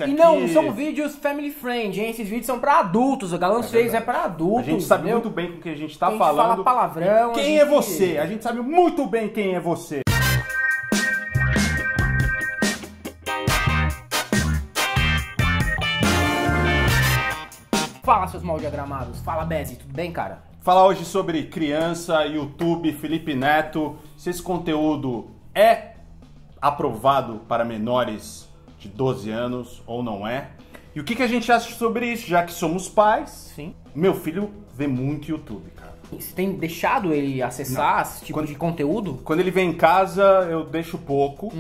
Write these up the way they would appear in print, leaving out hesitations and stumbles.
E não são vídeos family friend, hein? Esses vídeos são pra adultos, o Galãs fez é pra adultos. A gente sabe muito bem com o que a gente tá falando. A gente fala palavrão. Quem é você? A gente sabe muito bem quem é você. Fala, seus mal diagramados. Fala, Bezi, tudo bem, cara? Falar hoje sobre criança, YouTube, Felipe Neto, se esse conteúdo é aprovado para menores de 12 anos ou não é. E o que a gente acha sobre isso, já que somos pais? Sim. Meu filho vê muito YouTube, cara. Você tem deixado ele acessar esse tipo de conteúdo? Quando ele vem em casa, eu deixo pouco.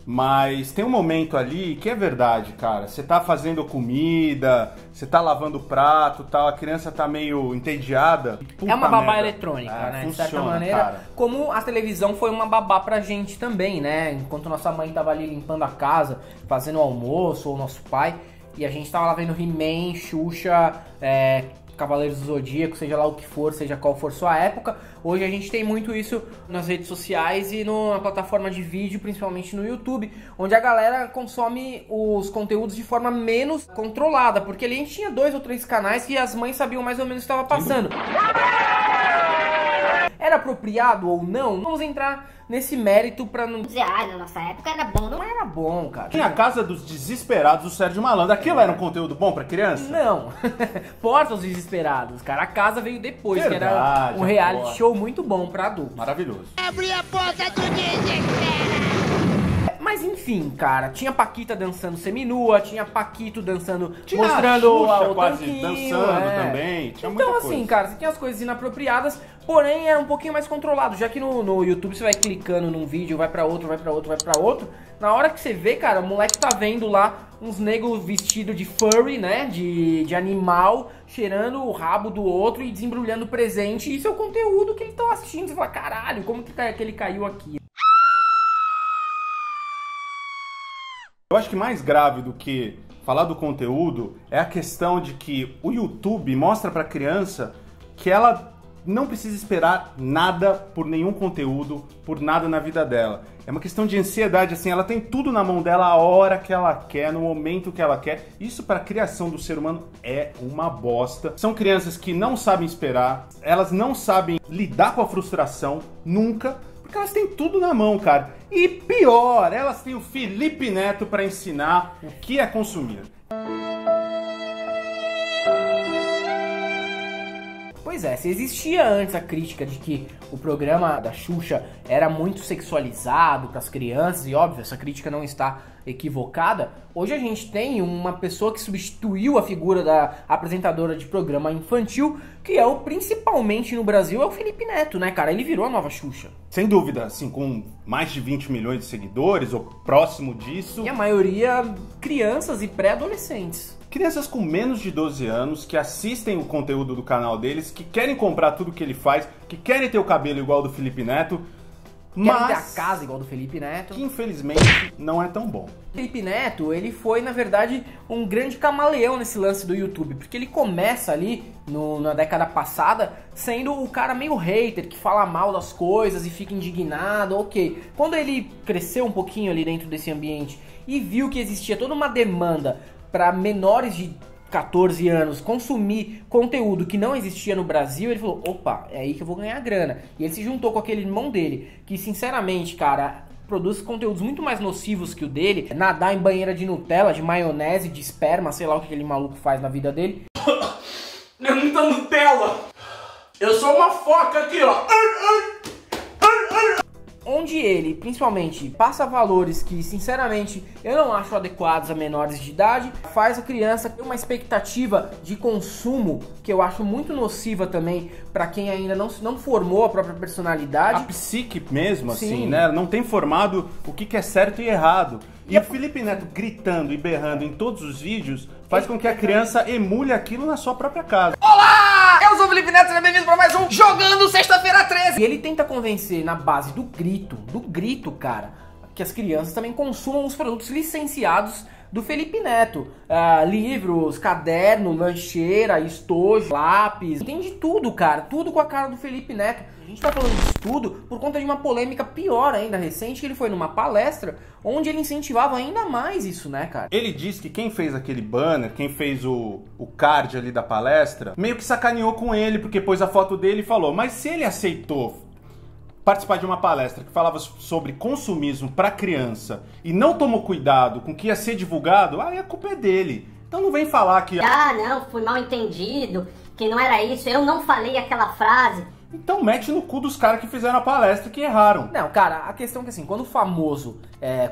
Mas tem um momento ali que é verdade, cara. Você tá fazendo comida, você tá lavando o prato, tal, a criança tá meio entediada. É uma babá eletrônica, né? Funciona, de certa maneira. cara. Como a televisão foi uma babá pra gente também, né? Enquanto nossa mãe tava ali limpando a casa, fazendo o almoço, ou nosso pai, e a gente tava lá vendo He-Man, Xuxa, Cavaleiros do Zodíaco, seja lá o que for, seja qual for sua época. Hoje a gente tem muito isso nas redes sociais e na plataforma de vídeo, principalmente no YouTube, onde a galera consome os conteúdos de forma menos controlada, porque ali a gente tinha 2 ou 3 canais que as mães sabiam mais ou menos o que estava passando. Era apropriado ou não? Vamos entrar nesse mérito pra não dizer, na nossa época era bom, não era bom, cara. Tinha a Casa dos Desesperados do Sérgio Malandro. Aquilo era um conteúdo bom pra criança? Não. Porta dos Desesperados, cara. A Casa veio depois, Verdade, que era um reality show muito bom pra adultos. Maravilhoso. Abre a porta do desespero! Mas enfim, cara, tinha Paquita dançando seminua, tinha Paquito dançando, tinha mostrando o quase dançando também. Tinha então assim, coisa. Cara, você tinha as coisas inapropriadas, porém era um pouquinho mais controlado, já que no YouTube você vai clicando num vídeo, vai pra outro, vai pra outro, vai pra outro. Na hora que você vê, cara, o moleque tá vendo lá uns negros vestidos de furry, né, de animal, cheirando o rabo do outro e desembrulhando presente. E isso é o conteúdo que ele tá assistindo. Você fala, caralho, como que ele caiu aqui? Eu acho que mais grave do que falar do conteúdo é a questão de que o YouTube mostra pra criança que ela não precisa esperar nada por nenhum conteúdo, por nada na vida dela. É uma questão de ansiedade, assim, ela tem tudo na mão dela a hora que ela quer, no momento que ela quer. Isso para a criação do ser humano é uma bosta. São crianças que não sabem esperar, elas não sabem lidar com a frustração, nunca, porque elas têm tudo na mão, cara. E pior, elas têm o Felipe Neto para ensinar o que é consumir. Pois é, se existia antes a crítica de que o programa da Xuxa era muito sexualizado para as crianças, e óbvio, essa crítica não está equivocada, hoje a gente tem uma pessoa que substituiu a figura da apresentadora de programa infantil, que é principalmente no Brasil, é o Felipe Neto, né, cara? Ele virou a nova Xuxa. Sem dúvida, assim, com mais de 20 milhões de seguidores, ou próximo disso. E a maioria crianças e pré-adolescentes. Crianças com menos de 12 anos que assistem o conteúdo do canal deles, que querem comprar tudo que ele faz, que querem ter o cabelo igual do Felipe Neto, querem ter a casa igual do Felipe Neto. Que infelizmente não é tão bom. Felipe Neto, ele foi, na verdade, um grande camaleão nesse lance do YouTube, porque ele começa ali, na década passada, sendo o cara meio hater, que fala mal das coisas e fica indignado, ok. Quando ele cresceu um pouquinho ali dentro desse ambiente e viu que existia toda uma demanda para menores de 14 anos consumir conteúdo que não existia no Brasil, ele falou, opa, é aí que eu vou ganhar grana. E ele se juntou com aquele irmão dele, que sinceramente, cara, produz conteúdos muito mais nocivos que o dele. Nadar em banheira de Nutella, de maionese, de esperma, sei lá o que aquele maluco faz na vida dele. É muita Nutella! Eu sou uma foca aqui, ó! Onde ele, principalmente, passa valores que, sinceramente, eu não acho adequados a menores de idade, faz a criança ter uma expectativa de consumo que eu acho muito nociva também para quem ainda não formou a própria personalidade. A psique mesmo, assim, né? Não tem formado o que é certo e errado. E o Felipe Neto gritando e berrando em todos os vídeos faz com que a criança emule aquilo na sua própria casa. Olá! Eu sou o Felipe Neto, seja bem-vindo para mais um Jogando Sexta-feira 13. E ele tenta convencer na base do grito, cara, que as crianças também consumam os produtos licenciados do Felipe Neto. Livros, caderno, lancheira, estojo, lápis, tem de tudo, cara. Tudo com a cara do Felipe Neto. A gente tá falando disso tudo por conta de uma polêmica pior ainda, recente, que ele foi numa palestra onde ele incentivava ainda mais isso, né, cara? Ele disse que quem fez aquele banner, quem fez o card ali da palestra, meio que sacaneou com ele, porque pôs a foto dele e falou, mas se ele aceitou participar de uma palestra que falava sobre consumismo para criança e não tomou cuidado com o que ia ser divulgado, aí a culpa é dele. Então não vem falar que... não, fui mal entendido, que não era isso, eu não falei aquela frase. Então mete no cu dos caras que fizeram a palestra que erraram. Não, cara, a questão é que assim, quando o famoso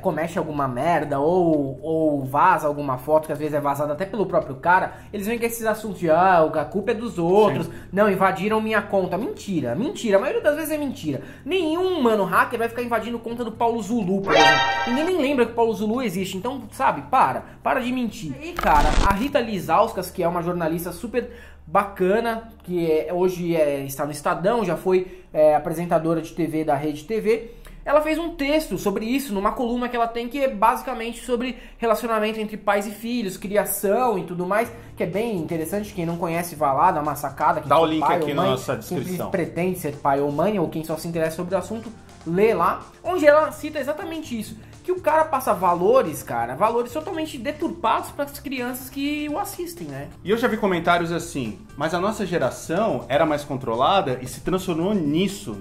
comete alguma merda ou vaza alguma foto, que às vezes é vazada até pelo próprio cara, eles vêm com esses assuntos de, a culpa é dos outros, sim, não, invadiram minha conta. Mentira, mentira, a maioria das vezes é mentira. Nenhum mano hacker vai ficar invadindo conta do Paulo Zulu, por exemplo. Ninguém nem lembra que o Paulo Zulu existe, então, sabe, para de mentir. E, cara, a Rita Lizauskas, que é uma jornalista super bacana, que hoje está no Estadão, já foi apresentadora de TV da Rede TV, ela fez um texto sobre isso, numa coluna que ela tem, que é basicamente sobre relacionamento entre pais e filhos, criação e tudo mais, que é bem interessante. Quem não conhece, vá lá, dá uma sacada. Dá o link aqui na nossa descrição. Quem pretende ser pai ou mãe, ou quem só se interessa sobre o assunto, lê lá, onde ela cita exatamente isso, que o cara passa valores, cara, valores totalmente deturpados para as crianças que o assistem, né? E eu já vi comentários assim, mas a nossa geração era mais controlada e se transformou nisso.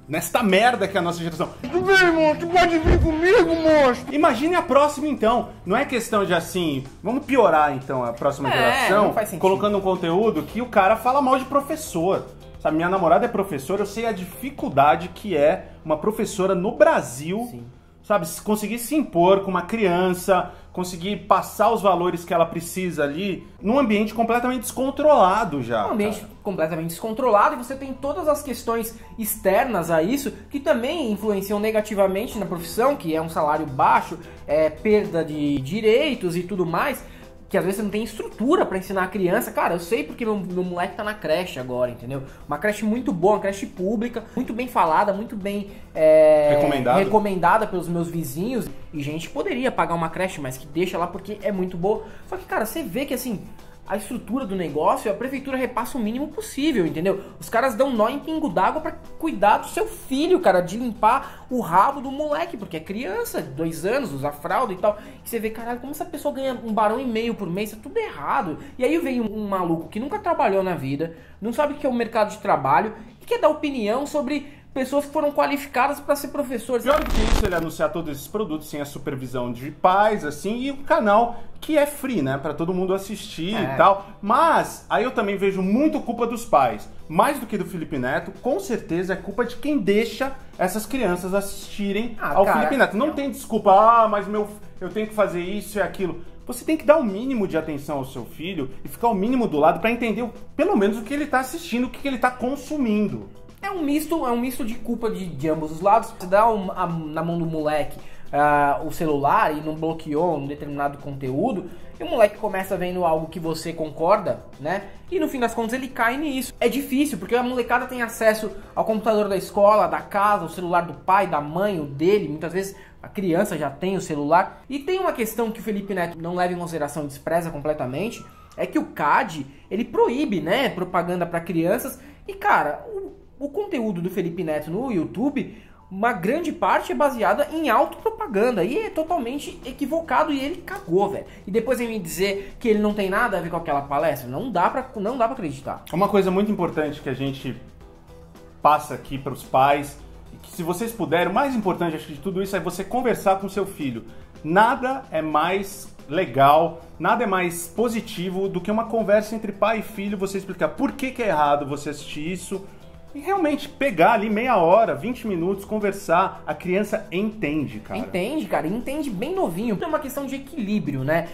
Nesta merda que é a nossa geração. Tudo bem, monstro, pode vir comigo, monstro. Imagine a próxima, então. Não é questão de assim, vamos piorar, então, a próxima geração, colocando um conteúdo que o cara fala mal de professor. Sabe, minha namorada é professora, eu sei a dificuldade que é uma professora no Brasil, sim, sabe, conseguir se impor com uma criança, conseguir passar os valores que ela precisa ali, num ambiente completamente descontrolado já. Um ambiente completamente descontrolado, e você tem todas as questões externas a isso, que também influenciam negativamente na profissão, que é um salário baixo, perda de direitos e tudo mais, que às vezes você não tem estrutura pra ensinar a criança. Cara, eu sei porque meu moleque tá na creche agora, entendeu? Uma creche muito boa, uma creche pública, muito bem falada, muito bem recomendada pelos meus vizinhos. E gente poderia pagar uma creche, mas que deixa lá porque é muito boa. Só que, cara, você vê que assim, a estrutura do negócio, a prefeitura repassa o mínimo possível, entendeu? Os caras dão nó em pingo d'água pra cuidar do seu filho, cara, de limpar o rabo do moleque, porque é criança, 2 anos, usa fralda e tal. E você vê, caralho, como essa pessoa ganha $1,5 barão por mês, tá tudo errado. E aí vem um maluco que nunca trabalhou na vida, não sabe o que é o mercado de trabalho, e quer dar opinião sobre pessoas que foram qualificadas para ser professores. Pior do que isso, ele anunciar todos esses produtos sem a supervisão de pais, assim, e o canal que é free, né, para todo mundo assistir e tal. Mas aí eu também vejo muito culpa dos pais, mais do que do Felipe Neto. Com certeza é culpa de quem deixa essas crianças assistirem ao Felipe Neto. Não tem desculpa, mas eu tenho que fazer isso e aquilo. Você tem que dar o mínimo de atenção ao seu filho e ficar o mínimo do lado para entender pelo menos o que ele tá assistindo, o que ele tá consumindo. É um misto de culpa de ambos os lados. Você dá na mão do moleque o celular e não bloqueou um determinado conteúdo, e o moleque começa vendo algo que você concorda, né? E no fim das contas ele cai nisso. É difícil, porque a molecada tem acesso ao computador da escola, da casa, o celular do pai, da mãe, o dele. Muitas vezes a criança já tem o celular. E tem uma questão que o Felipe Neto não leva em consideração, despreza completamente, é que o CAD, ele proíbe, né, propaganda para crianças. E cara, o conteúdo do Felipe Neto no YouTube, uma grande parte é baseada em autopropaganda, e é totalmente equivocado, e ele cagou, velho. E depois vem me dizer que ele não tem nada a ver com aquela palestra, não dá pra acreditar. Uma coisa muito importante que a gente passa aqui para os pais, e que se vocês puderem, o mais importante acho que de tudo isso é você conversar com seu filho. Nada é mais legal, nada é mais positivo do que uma conversa entre pai e filho, você explicar por que é errado você assistir isso, e realmente pegar ali meia hora, 20 minutos, conversar. A criança entende, cara. Entende, cara. Entende bem novinho. É uma questão de equilíbrio, né?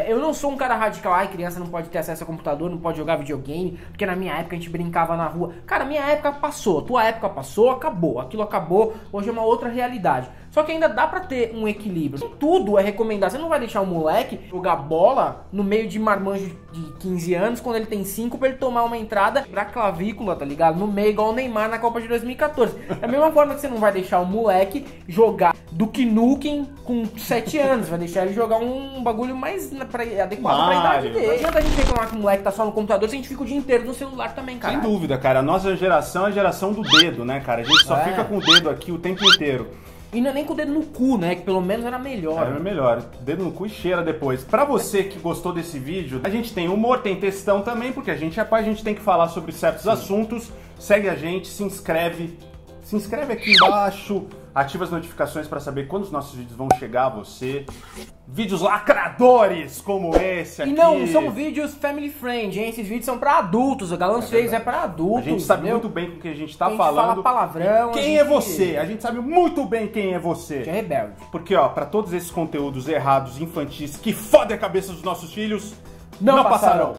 Eu não sou um cara radical. Ai, criança não pode ter acesso a computador, não pode jogar videogame, porque na minha época a gente brincava na rua. Cara, minha época passou. Tua época passou, acabou. Aquilo acabou. Hoje é uma outra realidade. Só que ainda dá pra ter um equilíbrio. Tudo é recomendado. Você não vai deixar o moleque jogar bola no meio de marmanjo de 15 anos, quando ele tem 5, pra ele tomar uma entrada pra clavícula, tá ligado? No meio, igual o Neymar na Copa de 2014. Da mesma forma que você não vai deixar o moleque jogar Duke Nukem com 7 anos. Vai deixar ele jogar um bagulho mais adequado pra idade dele. Não adianta a gente reclamar que o moleque tá só no computador, se a gente fica o dia inteiro no celular também, cara. Sem dúvida, cara. A nossa geração é a geração do dedo, né, cara? A gente só fica com o dedo aqui o tempo inteiro. E não é nem com o dedo no cu, né? Que pelo menos era melhor. Era melhor. Dedo no cu e cheira depois. Pra você que gostou desse vídeo, a gente tem humor, tem textão também, porque a gente é pai, a gente tem que falar sobre certos assuntos. Segue a gente, se inscreve. Se inscreve aqui embaixo, ativa as notificações pra saber quando os nossos vídeos vão chegar a você. Vídeos lacradores como esse aqui. E não são vídeos family friend, hein? Esses vídeos são pra adultos. O Galãs fez é pra adultos. A gente sabe muito bem com o que a gente tá a gente falando. Fala palavrão. Quem é você? A gente sabe muito bem quem é você. Que é rebelde. Porque, ó, pra todos esses conteúdos errados, infantis, que fodem a cabeça dos nossos filhos, não passarão.